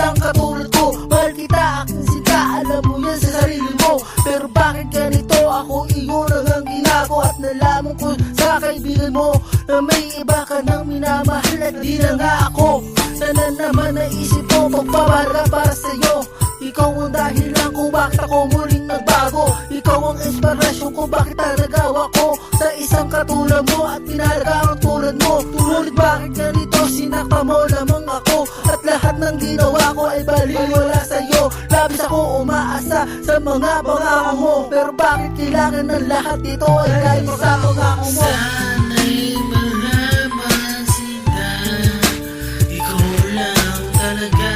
isang katulad ko. Mahal kita, aking sinta, alam mo yan sa sarili mo. Pero bakit ganito, ako iyon ang ginago. At nalaman ko sa kaibigan mo na may iba ka nang minamahal at di na nga ako. Na naman naisip ko, pagpapahalaga para sa'yo. Ikaw ang dahilan kung bakit ako muling nagbago. Ikaw ang inspirasyon kung bakit nagawa ko sa isang katulad mo at pinahalaga ang tulad mo. Ngunit bakit ganito, sinakta mo lamang ako at lahat ng ginawa ko ay baliwala sa'yo. Labis ako umaasa sa mga pangako mo, pero bakit kailangan ng lahat ito ay dahil sa pangako mo? Sana'y malaman sinta, ikaw lang talaga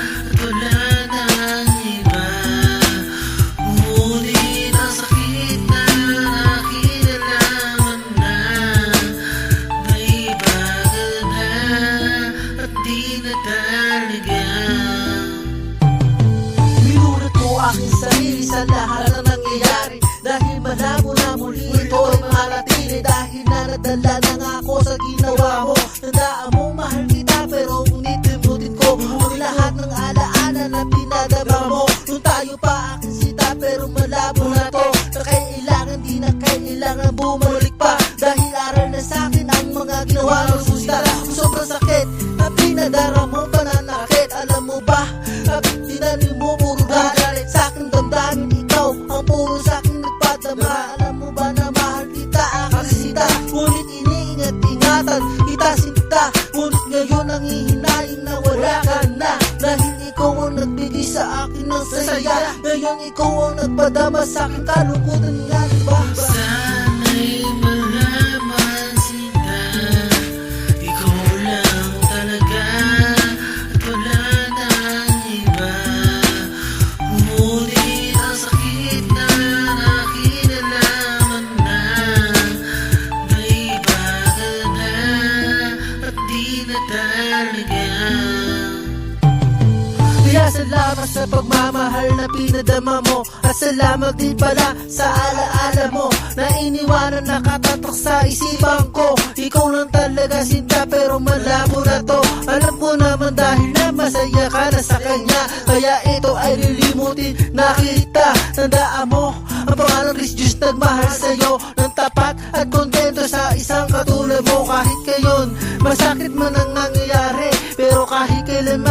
at wala nang iba. Ngunit ang sakit na aking nalaman na may iba ka na at di na talaga. Minunod ko aking sarili sa lahat ng nangyayari, dahil malabo na muli ito ay manatili. Dahil nadala na nga ako sa ginawa mo. Tandaan mo mahal kita, pero ngunit limutin ko ang lahat ng alaala na pinadama mo. Nung tayo pa aking sita, pero malabo na to, na kailangan di na kailangan bumalik pa. Dahil aral na sa'kin ang mga ginawa ng gusta. Sobrang sakit na pinadara mo pananakit. Alam mo ba, tinanim mo puro galit sa'king damdamin. Ikaw ang puro sa'king nagpadama. Alam mo ba na mahal kita aking sita, ngunit iniingat-ingatan kita sinta. Ngunit ngayon ang hihinaing na wala ka na, dahil ikaw ang nagbigay sa akin ng saya. Ngayon ikaw ang nagpadama sa'king kalungkutan nga, diba? Sana'y malaman sinta, ikaw lang talaga at wala nang iba. Ngunit ang sakit na aking nalaman na may iba ka na at di na talaga. Kaya salamat sa pagmamahal na pinadama mo, at salamat din pala sa alaala mo na iniwanan nakatatak sa isipan ko. Ikaw lang talaga sinta, pero malabo na to. Alam ko naman dahil na masaya ka na sa kanya, kaya ito ay lilimutin na kita. Tandaan mo ang pangalan Chris Diyos, nagmahal sa'yo ng tapat at kontento sa isang katulad mo. Kahit ngayon masakit man ang nangyayari, pero kahit kailan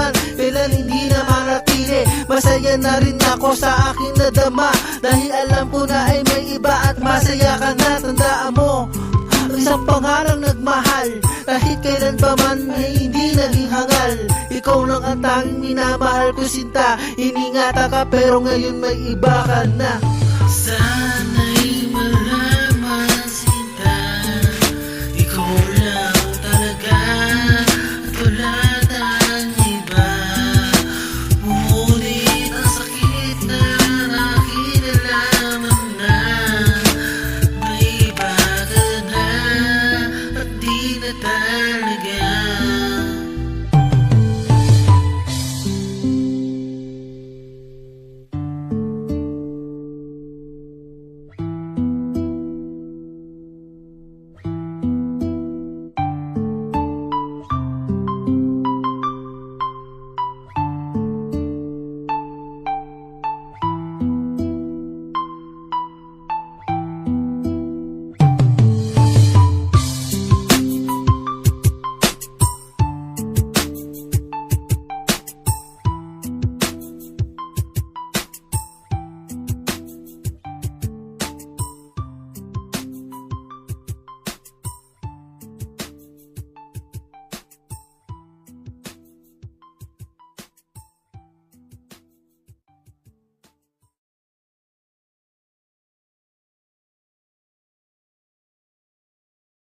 hindi na manatili. Masaya na rin ako sa aking nadama, dahil alam ko na ay may iba at masaya ka na. Tandaan mo, ang isang pangarang nagmahal, kahit kailan pa man ay hindi naging hangal. Ikaw lang ang tanging minamahal ko sinta. Iningatan ka pero ngayon may iba ka na. Sana'y malaman